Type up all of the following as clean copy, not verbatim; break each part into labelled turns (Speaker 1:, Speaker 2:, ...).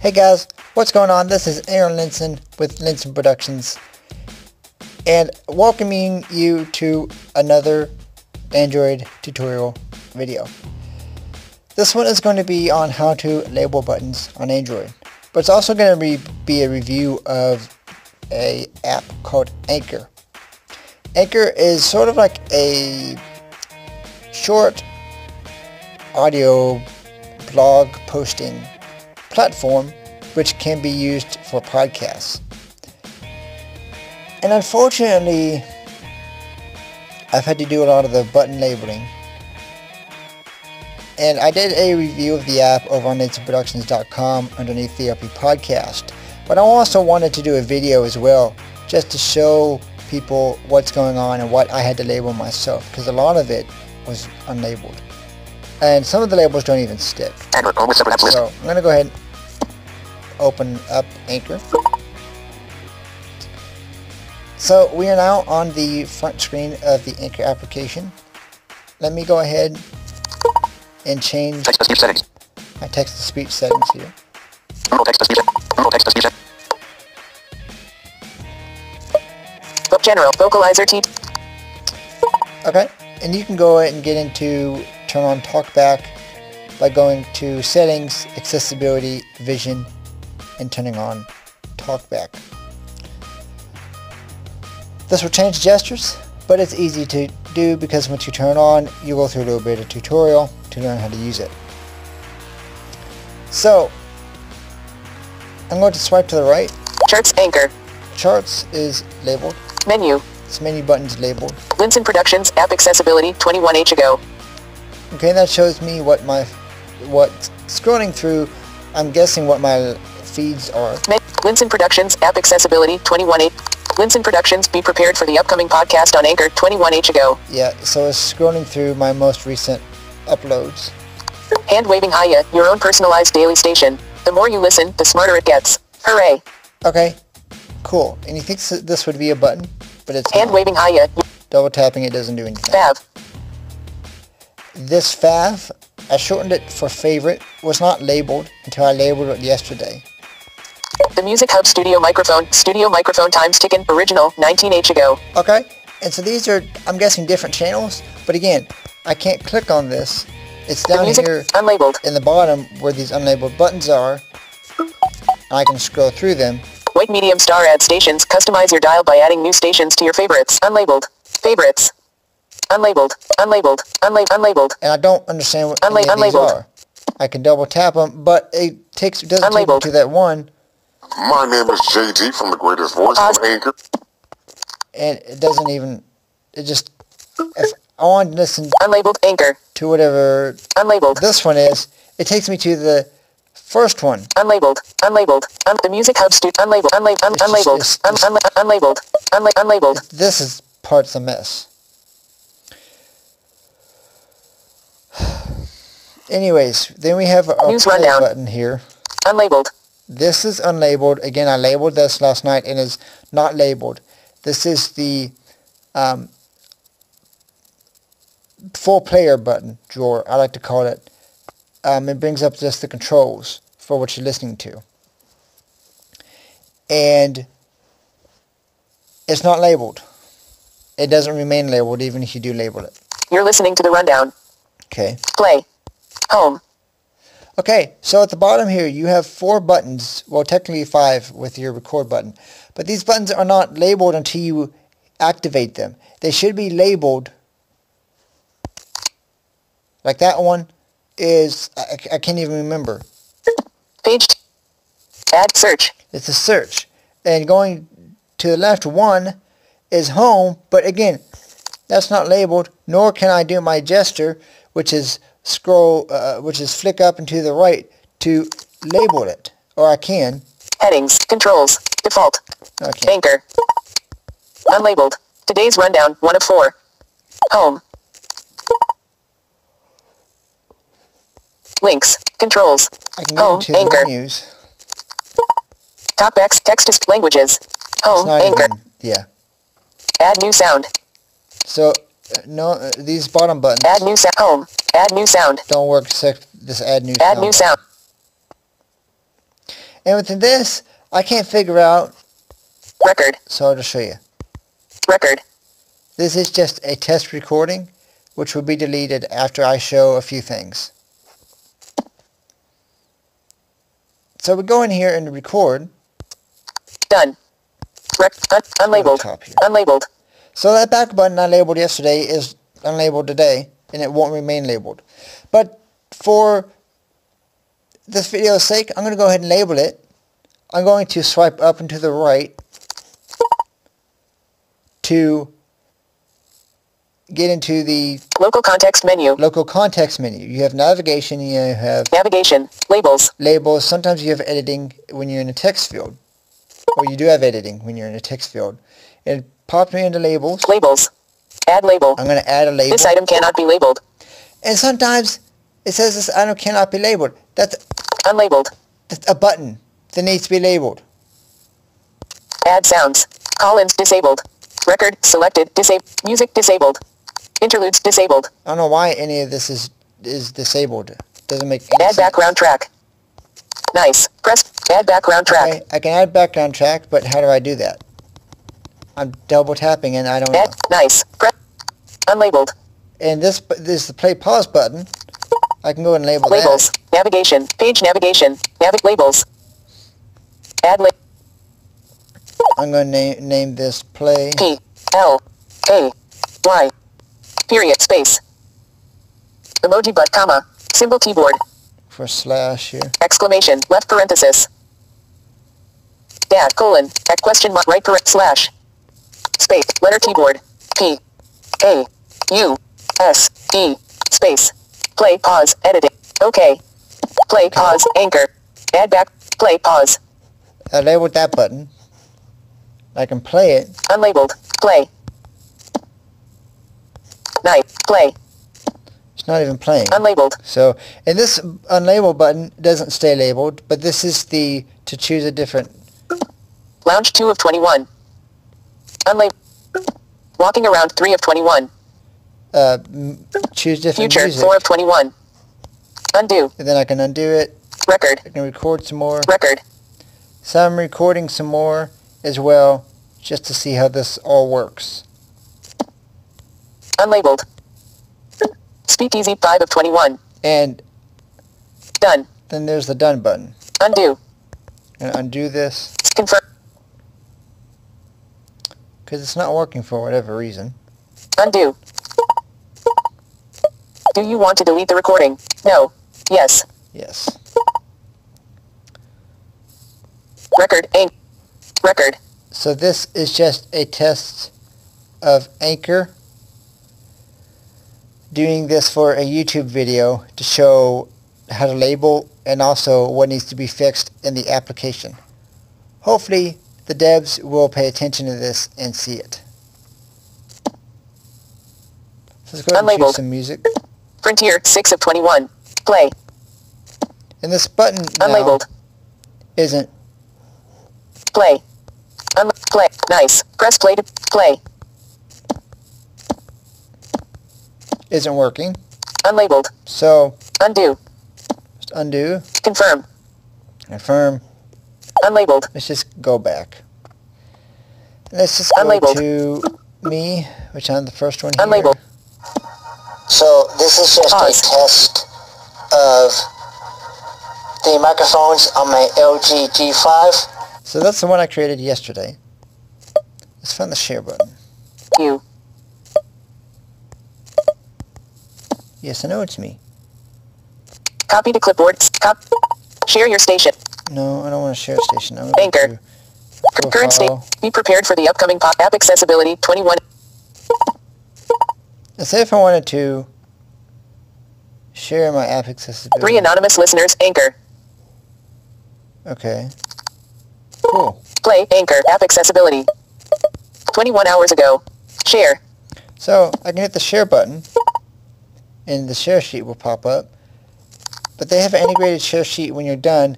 Speaker 1: Hey guys, what's going on? This is Aaron Linson with Linson Productions and welcoming you to another Android tutorial video. This one is going to be on how to label buttons on Android, but it's also going to be a review of an app called Anchor. Anchor is sort of like a short audio blog posting platform which can be used for podcasts. And unfortunately, I've had to do a lot of the button labeling. And I did a review of the app over on linsonproductions.com underneath the RP podcast. But I also wanted to do a video as well, just to show people what's going on and what I had to label myself, because a lot of it was unlabeled. And some of the labels don't even stick. So I'm going to go ahead and open up Anchor. So we are now on the front screen of the Anchor application. Let me go ahead and change my text-to-speech settings here.
Speaker 2: General Vocalizer T.
Speaker 1: Okay, and you can go ahead and get into turn on TalkBack by going to Settings, Accessibility, Vision, and turning on TalkBack. This will change gestures, but it's easy to do because once you turn on, you go through a little bit of tutorial to learn how to use it. So, I'm going to swipe to the right.
Speaker 2: Charts Anchor.
Speaker 1: Charts is labeled.
Speaker 2: Menu.
Speaker 1: This menu button's labeled.
Speaker 2: Linson Productions App Accessibility 21H ago.
Speaker 1: Okay, that shows me what scrolling through, I'm guessing what my feeds are.
Speaker 2: Linson Productions App Accessibility 21H. Linson Productions, be prepared for the upcoming podcast on Anchor 21H ago.
Speaker 1: Yeah, so it's scrolling through my most recent uploads.
Speaker 2: Hand waving Hiya, your own personalized daily station. The more you listen, the smarter it gets. Hooray.
Speaker 1: Okay, cool. And you think this would be a button, but it's
Speaker 2: Hand
Speaker 1: not.
Speaker 2: waving Hiya.
Speaker 1: Double tapping it doesn't do anything.
Speaker 2: Fav.
Speaker 1: This Fav, I shortened it for favorite, was not labeled until I labeled it yesterday.
Speaker 2: The Music Hub Studio Microphone times ticking, original 19H ago.
Speaker 1: Okay, and so these are, I'm guessing, different channels, but again, I can't click on this. It's down here
Speaker 2: unlabeled
Speaker 1: in the bottom where these unlabeled buttons are. I can scroll through them.
Speaker 2: White medium star add stations. Customize your dial by adding new stations to your favorites. Unlabeled. Favorites. Unlabeled. Unlabeled. Unlabeled.
Speaker 1: And I don't understand what any of these are. I can double tap them, but it doesn't take me to that one.
Speaker 3: My name is JD from The Greatest Voice from Anchor.
Speaker 1: And it doesn't even, it just, if I want to listen
Speaker 2: unlabeled Anchor
Speaker 1: to whatever
Speaker 2: unlabeled
Speaker 1: this one is, it takes me to the first one.
Speaker 2: Unlabeled. Unlabeled. The Music Hub Studio. Unlabeled. Unlabeled. Unlabeled. Unlabeled.
Speaker 1: This is part's a mess. Anyways, then we have our
Speaker 2: News
Speaker 1: play
Speaker 2: rundown
Speaker 1: button here.
Speaker 2: Unlabeled.
Speaker 1: This is unlabeled. Again, I labeled this last night and is not labeled. This is the full player button drawer, I like to call it. It brings up just the controls for what you're listening to. And it's not labeled. It doesn't remain labeled even if you do label it.
Speaker 2: You're listening to the rundown.
Speaker 1: Okay.
Speaker 2: Play. Home.
Speaker 1: Okay, so at the bottom here you have 4 buttons, well technically 5 with your record button, but these buttons are not labeled until you activate them. They should be labeled, like that one is, I can't even remember.
Speaker 2: Page. Add search.
Speaker 1: It's a search, and going to the left one is home, but again, that's not labeled, nor can I do my gesture, which is flick up and to the right to label it, or I can.
Speaker 2: Headings, controls, default,
Speaker 1: Okay.
Speaker 2: Anchor, unlabeled. Today's rundown, 1 of 4. Home. Links, controls,
Speaker 1: I can go
Speaker 2: home,
Speaker 1: into the
Speaker 2: Anchor,
Speaker 1: menus.
Speaker 2: Talkbacks, text, languages,
Speaker 1: It's
Speaker 2: home,
Speaker 1: not
Speaker 2: Anchor,
Speaker 1: even, yeah.
Speaker 2: add new sound,
Speaker 1: So no, these bottom buttons
Speaker 2: add new sound, home, add new sound,
Speaker 1: don't work except this add new
Speaker 2: add
Speaker 1: sound
Speaker 2: new
Speaker 1: button.
Speaker 2: sound,
Speaker 1: And within this, I can't figure out,
Speaker 2: Record.
Speaker 1: so I'll just show you.
Speaker 2: Record.
Speaker 1: This is just a test recording, which will be deleted after I show a few things. So we go in here and record.
Speaker 2: Done. Unlabeled.
Speaker 1: Top here.
Speaker 2: Unlabeled.
Speaker 1: So that back button I labeled yesterday is unlabeled today, and it won't remain labeled. But for this video's sake, I'm going to go ahead and label it. I'm going to swipe up and to the right to get into the
Speaker 2: Local context menu.
Speaker 1: local context menu. You have navigation, you have
Speaker 2: Navigation. Labels.
Speaker 1: labels. Sometimes you have editing when you're in a text field. Or you do have editing when you're in a text field. It popped me into labels.
Speaker 2: Labels. Add label.
Speaker 1: I'm going to add a label.
Speaker 2: This item cannot be labeled.
Speaker 1: And sometimes it says this item cannot be labeled. That's
Speaker 2: Unlabeled.
Speaker 1: a button that needs to be labeled.
Speaker 2: Add sounds. Call-ins disabled. Record selected. Music disabled. Interludes disabled.
Speaker 1: I don't know why any of this is disabled. It doesn't make any
Speaker 2: Add
Speaker 1: sense.
Speaker 2: background track. Nice. Press add background track.
Speaker 1: Okay, I can add background track, but how do I do that? I'm double tapping and I don't know.
Speaker 2: Add nice. Press unlabeled.
Speaker 1: And this is the play pause button. I can go and label
Speaker 2: Labels.
Speaker 1: that.
Speaker 2: Navigation. Page navigation. Labels. Add
Speaker 1: I'm going to name this play.
Speaker 2: P L A Y period space emoji but comma symbol keyboard
Speaker 1: For slash here.
Speaker 2: exclamation left parenthesis dash colon at question mark right slash space letter keyboard P A U S E space play pause editing okay play pause anchor add back play pause
Speaker 1: I labeled that button. I can play it.
Speaker 2: unlabeled play night play
Speaker 1: It's not even playing.
Speaker 2: unlabeled
Speaker 1: So, and this unlabeled button doesn't stay labeled, but this is the to choose a different.
Speaker 2: lounge 2 of 21 unlabeled walking around 3 of 21
Speaker 1: Choose different
Speaker 2: future
Speaker 1: music.
Speaker 2: 4 of 21 undo
Speaker 1: And then I can undo it.
Speaker 2: record
Speaker 1: I can record some more.
Speaker 2: record
Speaker 1: So I'm recording some more as well, just to see how this all works.
Speaker 2: unlabeled speakeasy 5 of 21
Speaker 1: And
Speaker 2: done
Speaker 1: then there's the done button.
Speaker 2: undo
Speaker 1: I'm gonna undo this
Speaker 2: confirm
Speaker 1: because it's not working for whatever reason.
Speaker 2: undo do you want to delete the recording? No. Yes.
Speaker 1: Yes.
Speaker 2: Record record
Speaker 1: So this is just a test of Anchor doing this for a YouTube video to show how to label and also what needs to be fixed in the application. Hopefully the devs will pay attention to this and see it. So let's go ahead and choose
Speaker 2: Unlabeled.
Speaker 1: some music.
Speaker 2: Frontier 6 of 21 play
Speaker 1: And this button now
Speaker 2: unlabeled
Speaker 1: isn't.
Speaker 2: play play nice press play to play
Speaker 1: Isn't working.
Speaker 2: unlabeled
Speaker 1: So
Speaker 2: undo
Speaker 1: just undo,
Speaker 2: confirm
Speaker 1: confirm.
Speaker 2: unlabeled
Speaker 1: Let's just go back. Let's just go
Speaker 2: Unlabeled.
Speaker 1: to me, which I'm the first one here.
Speaker 2: Unlabeled.
Speaker 1: So this is just
Speaker 2: Pause.
Speaker 1: a test of the microphones on my LG G5. So that's the one I created yesterday. Let's find the share button.
Speaker 2: you
Speaker 1: Yes, I know it's me.
Speaker 2: copy to clipboard share your station
Speaker 1: No, I don't want to share a station. I'm going
Speaker 2: Anchor.
Speaker 1: to
Speaker 2: current state
Speaker 1: profile.
Speaker 2: be prepared for the upcoming app accessibility 21
Speaker 1: Let's say if I wanted to share my app accessibility.
Speaker 2: 3 anonymous listeners anchor
Speaker 1: Okay. Cool.
Speaker 2: play anchor app accessibility 21 hours ago share
Speaker 1: So I can hit the share button and the share sheet will pop up. But they have an integrated share sheet when you're done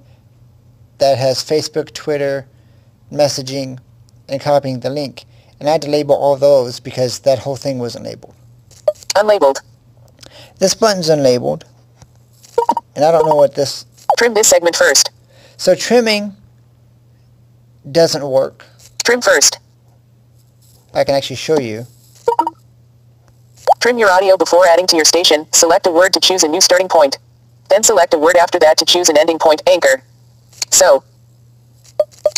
Speaker 1: that has Facebook, Twitter, messaging, and copying the link. And I had to label all those because that whole thing wasn't labeled.
Speaker 2: unlabeled
Speaker 1: This button's unlabeled. And I don't know what this...
Speaker 2: trim this segment first
Speaker 1: So trimming doesn't work.
Speaker 2: Trim first.
Speaker 1: I can actually show you.
Speaker 2: Trim your audio before adding to your station. Select a word to choose a new starting point. Then select a word after that to choose an ending point. Anchor. So.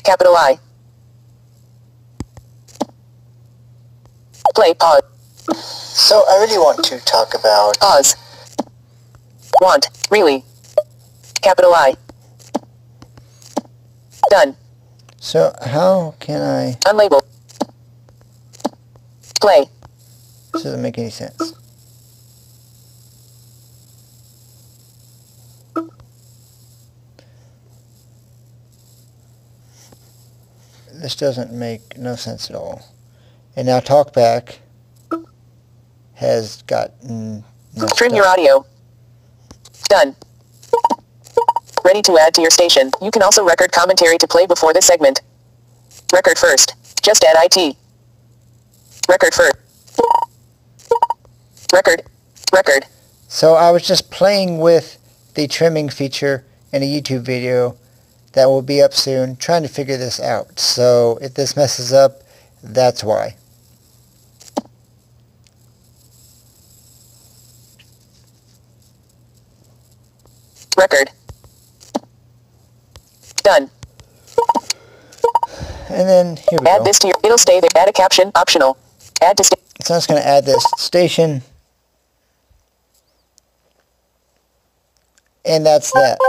Speaker 2: Capital I. Play. Pause.
Speaker 1: So I really want to talk about...
Speaker 2: Pause. Want. Really. Capital I. Done.
Speaker 1: So how can I...
Speaker 2: Unlabeled. Play.
Speaker 1: This doesn't make any sense. This doesn't make no sense at all. And now TalkBack has gotten...
Speaker 2: Trim your audio. Done. Ready to add to your station. You can also record commentary to play before this segment. Record first. Just add IT. Record first. Record. Record.
Speaker 1: So I was just playing with the trimming feature in a YouTube video that will be up soon, trying to figure this out. So if this messes up, that's why.
Speaker 2: Record. Done.
Speaker 1: And then here we
Speaker 2: Add
Speaker 1: go.
Speaker 2: this to your... It'll stay there. Add a caption. Optional. Add to...
Speaker 1: So I'm just going to add this station. And that's that.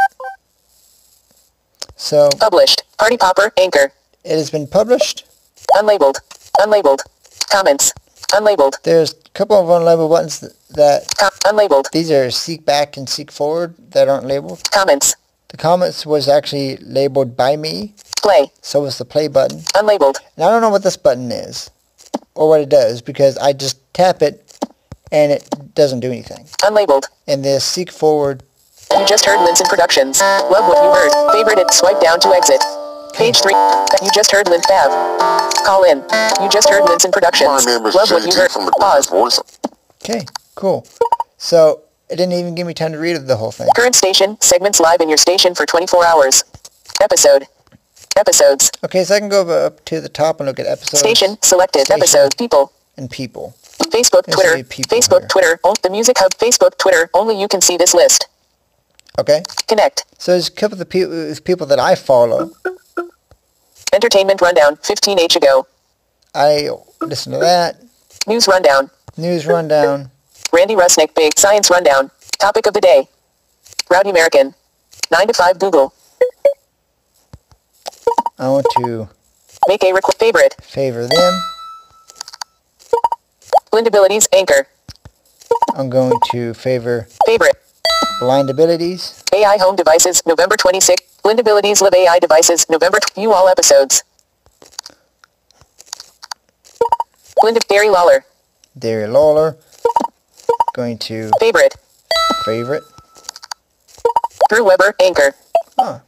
Speaker 1: So
Speaker 2: Published. Party Popper. Anchor.
Speaker 1: it has been published.
Speaker 2: Unlabeled. Unlabeled. Comments. Unlabeled.
Speaker 1: There's a couple of unlabeled buttons that
Speaker 2: Unlabeled.
Speaker 1: these are seek back and seek forward that aren't labeled.
Speaker 2: Comments.
Speaker 1: The comments was actually labeled by me.
Speaker 2: Play.
Speaker 1: So was the play button.
Speaker 2: Unlabeled.
Speaker 1: And I don't know what this button is or what it does because I just tap it and it doesn't do anything.
Speaker 2: Unlabeled.
Speaker 1: And this seek forward.
Speaker 2: You just heard Linson Productions. Love what you heard. Favorite it. Swipe down to exit. Page 3. You just heard Lin Fav. Call in. You just heard Linson Productions.
Speaker 3: My name is
Speaker 2: Love what you
Speaker 3: JT
Speaker 2: heard.
Speaker 3: from the
Speaker 2: Pause.
Speaker 3: Greatest Voice.
Speaker 1: Okay, cool. So it didn't even give me time to read the whole thing.
Speaker 2: Current station. Segments live in your station for 24 hours. Episode. Episodes.
Speaker 1: Okay, so I can go up to the top and look at episodes.
Speaker 2: Station. Selected.
Speaker 1: Station.
Speaker 2: Episodes. People.
Speaker 1: And people.
Speaker 2: Facebook.
Speaker 1: There's
Speaker 2: Twitter.
Speaker 1: three people
Speaker 2: Facebook.
Speaker 1: here.
Speaker 2: Twitter. The Music Hub. Facebook. Twitter. Only you can see this list.
Speaker 1: Okay.
Speaker 2: Connect.
Speaker 1: So there's a couple of people that I follow.
Speaker 2: Entertainment Rundown. 15H ago.
Speaker 1: I listen to that.
Speaker 2: News Rundown.
Speaker 1: News rundown.
Speaker 2: Randy Rusnick. Big Science Rundown. Topic of the day. Rowdy American. 9 to 5 Google.
Speaker 1: I want to
Speaker 2: Make a favorite.
Speaker 1: favor them.
Speaker 2: Blind Abilities. Anchor.
Speaker 1: I'm going to favor
Speaker 2: Favorite.
Speaker 1: blind abilities.
Speaker 2: AI Home Devices. November 26th. Blind Abilities Live AI Devices. November. View all episodes. Blind Gary Lawler.
Speaker 1: Derry Lawler. Going to
Speaker 2: Favorite.
Speaker 1: favorite.
Speaker 2: Drew Weber. Anchor.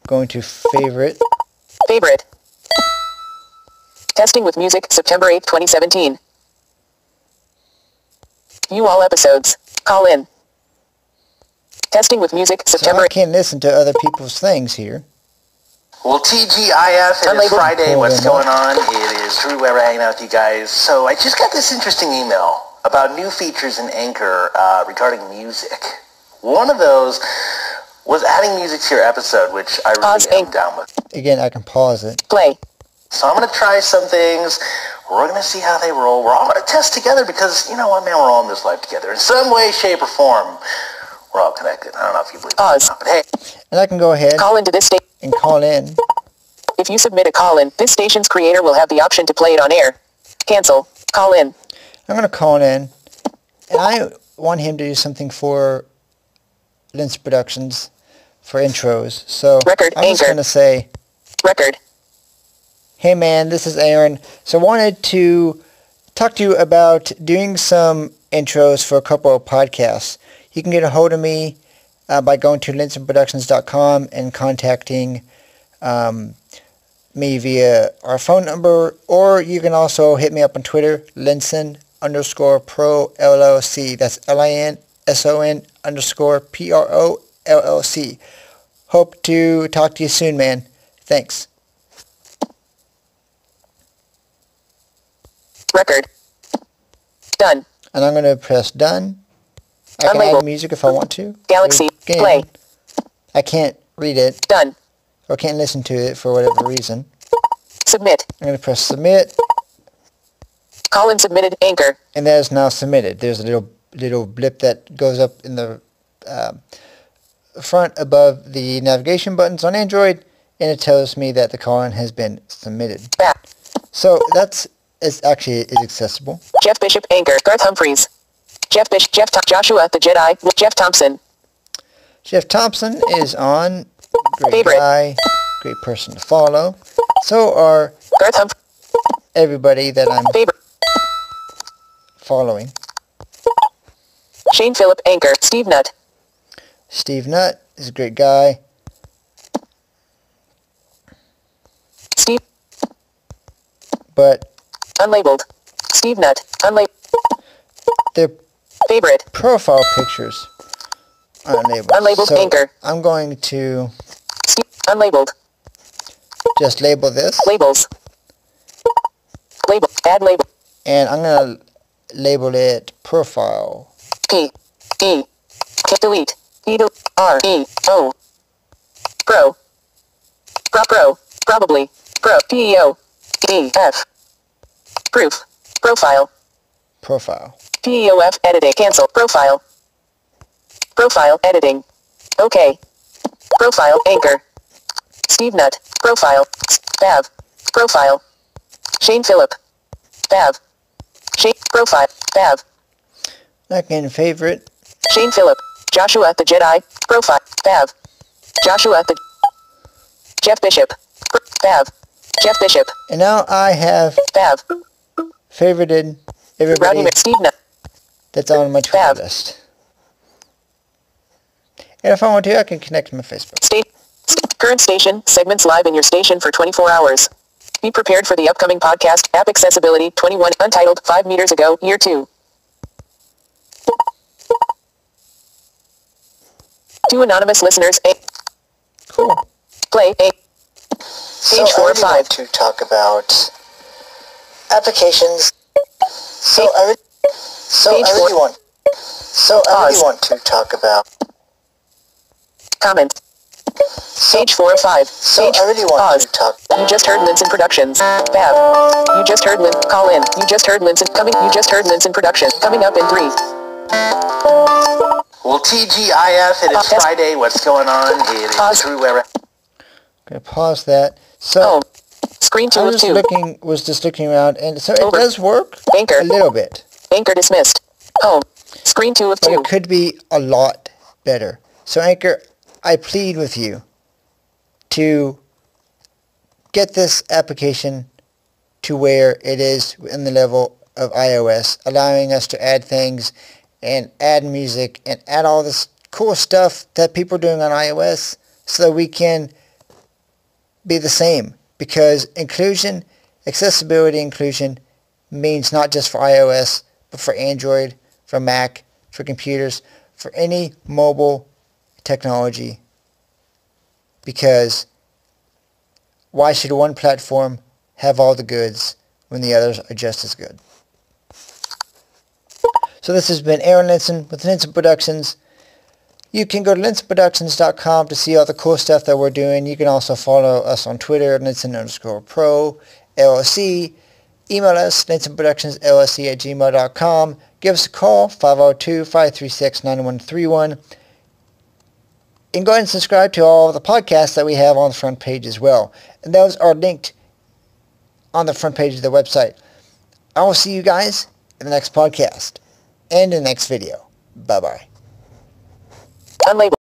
Speaker 1: Going to favorite.
Speaker 2: Favorite. Testing with Music. September 8th, 2017. View all episodes. Call in. Testing with Music.
Speaker 1: So
Speaker 2: September
Speaker 1: I can't listen to other people's things here.
Speaker 4: Well, TGIF, it is
Speaker 2: Unlabeled.
Speaker 4: Friday. What's
Speaker 1: Hold
Speaker 4: going on? It is Drew Weber hanging out with you guys. So I just got this interesting email about new features in Anchor regarding music. One of those was adding music to your episode, which I
Speaker 2: Pause,
Speaker 4: really am
Speaker 2: Anchor.
Speaker 4: down with.
Speaker 1: Again, I can pause it.
Speaker 2: Play.
Speaker 4: So I'm going to try some things. We're going to see how they roll. We're all going to test together because, you know what, man, we're all in this life together. In some way, shape, or form, we're all connected. I don't know if you believe
Speaker 2: Pause.
Speaker 4: that or not, but hey.
Speaker 1: And I can go ahead
Speaker 2: Call into this station.
Speaker 1: and call in.
Speaker 2: If you submit a call-in, this station's creator will have the option to play it on air. Cancel. Call in.
Speaker 1: I'm going to call in. And I want him to do something for Lens Productions for intros. So
Speaker 2: Record,
Speaker 1: I'm just
Speaker 2: Anchor.
Speaker 1: going to say,
Speaker 2: Record.
Speaker 1: hey man, this is Aaron. So I wanted to talk to you about doing some intros for a couple of podcasts. You can get a hold of me by going to linsonproductions.com and contacting me via our phone number, or you can also hit me up on Twitter, Linson_Pro LLC. That's LINSON_PRO LLC. Hope to talk to you soon, man. Thanks.
Speaker 2: Record. Done.
Speaker 1: And I'm going to press done. I can add music if I want to.
Speaker 2: Galaxy.
Speaker 1: Again,
Speaker 2: Play.
Speaker 1: I can't read it.
Speaker 2: Done.
Speaker 1: Or can't listen to it for whatever reason.
Speaker 2: Submit.
Speaker 1: I'm going to press submit.
Speaker 2: Call-in submitted. Anchor.
Speaker 1: And that is now submitted. There's a little blip that goes up in the front above the navigation buttons on Android, and it tells me that the call-in has been submitted.
Speaker 2: Back.
Speaker 1: So that's actually accessible.
Speaker 2: Jeff Bishop. Anchor. Garth Humphries. Jeff Bishop. Joshua the Jedi. Jeff Thompson.
Speaker 1: Jeff Thompson is on. Great
Speaker 2: Favorite.
Speaker 1: guy. Great person to follow. So are
Speaker 2: Garth Humphries.
Speaker 1: everybody that I'm
Speaker 2: Favorite.
Speaker 1: following.
Speaker 2: Shane Phillip. Anchor. Steve Nutt.
Speaker 1: Steve Nutt is a great guy.
Speaker 2: Steve.
Speaker 1: But
Speaker 2: Unlabeled. Steve Nutt. Unlabeled.
Speaker 1: their
Speaker 2: Favorite.
Speaker 1: profile pictures aren't labeled.
Speaker 2: Unlabeled
Speaker 1: So
Speaker 2: anchor.
Speaker 1: I'm going to
Speaker 2: Steve. Unlabeled.
Speaker 1: just label this.
Speaker 2: Labels. Label. Add label.
Speaker 1: And I'm going to label it profile.
Speaker 2: P. E. Delete. E. R. E. O. Pro. Pro. Probably. Pro. P. E. O. E. F. Proof. Profile.
Speaker 1: Profile.
Speaker 2: P. E. O. F. Editing. Cancel. Profile. Profile. Editing. OK. Profile. Anchor. Steve Nutt. Profile. Bav. Profile. Shane Phillip. Bav. Shane. Profile. Bav.
Speaker 1: Again, favorite.
Speaker 2: Shane Phillip. Joshua the Jedi. Profile. Bav. Joshua the... Jeff Bishop. Bav. Jeff Bishop.
Speaker 1: And now I have
Speaker 2: Bav.
Speaker 1: favorited
Speaker 2: Rowdy
Speaker 1: everybody
Speaker 2: Steve Nutt.
Speaker 1: that's on my Twitter
Speaker 2: Fab.
Speaker 1: list. And if I want to, I can connect to my Facebook.
Speaker 2: Current station. Segments live in your station for 24 hours. Be prepared for the upcoming podcast. App Accessibility 21. Untitled. 5 meters ago. Year 2. 2 anonymous listeners. A.
Speaker 1: Cool.
Speaker 2: Play. A.
Speaker 1: So
Speaker 2: Page 4
Speaker 1: I
Speaker 2: of
Speaker 1: really
Speaker 2: 5.
Speaker 1: want to talk about applications. So I really
Speaker 2: Page 4.
Speaker 1: want to talk about.
Speaker 2: Comment. Page 4 of 5. Page. Pause. You just heard Linson Productions. Bab. You just heard Lin. Call in. You just heard Linson. Coming. You just heard Linson Production. Coming up in 3.
Speaker 4: Well, TGIF, it is Friday. What's going on? It is Drew Webber.
Speaker 1: Gonna pause that. So
Speaker 2: Screen 2
Speaker 1: I
Speaker 2: of
Speaker 1: was
Speaker 2: 2.
Speaker 1: just looking around, and so it
Speaker 2: Over.
Speaker 1: does work
Speaker 2: Anchor.
Speaker 1: a little bit,
Speaker 2: Anchor dismissed. Home. Screen 2 of
Speaker 1: but
Speaker 2: 2.
Speaker 1: it could be a lot better. So Anchor, I plead with you to get this application to where it is in the level of iOS, allowing us to add things and add music and add all this cool stuff that people are doing on iOS so that we can be the same. Because inclusion, accessibility inclusion means not just for iOS, but for Android, for Mac, for computers, for any mobile technology. Because why should one platform have all the goods when the others are just as good? So this has been Aaron Linson with Linson Productions. You can go to linsonproductions.com to see all the cool stuff that we're doing. You can also follow us on Twitter, Linson_Pro, LLC. Email us, linsonproductionsllc@gmail.com. Give us a call, 502-536-9131. And go ahead and subscribe to all the podcasts that we have on the front page as well. And those are linked on the front page of the website. I will see you guys in the next podcast and in the next video. Bye-bye.
Speaker 2: Unlabeled.